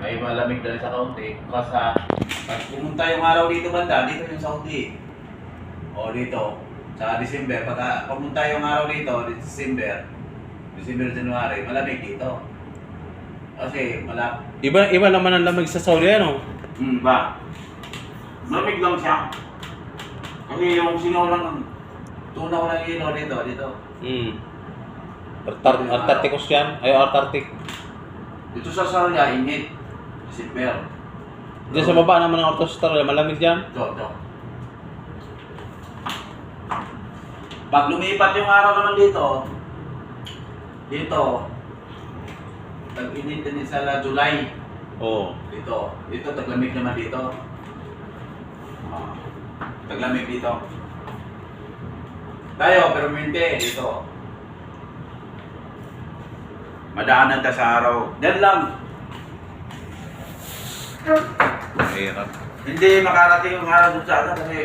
May malamig na rin sa kaunti. Kasi pag pumunta yung araw dito banda, dito yung Saudi. O dito, sa December. Pag pumunta yung araw dito, December, January, malamig dito. Kasi Iba naman ang lamig sa Saudi, ano? ba? Malamig lang siya. Kasi yung singaw lang, tunaw lang yun dito. Antarcticus yan? Ay, Antarctic. Dito sa Australia, init. December. Diyan sa baba naman ng Australia, malamig dyan? Ito. Pag lumipat yung araw naman dito, tag-init din sa July. Oo. Dito taglamig naman dito. Taglamig dito. Tayo, permanente dito. Madaanan ka sa araw. Yan lang. Mahirap. Hindi makarating yung araw dun sa atin kasi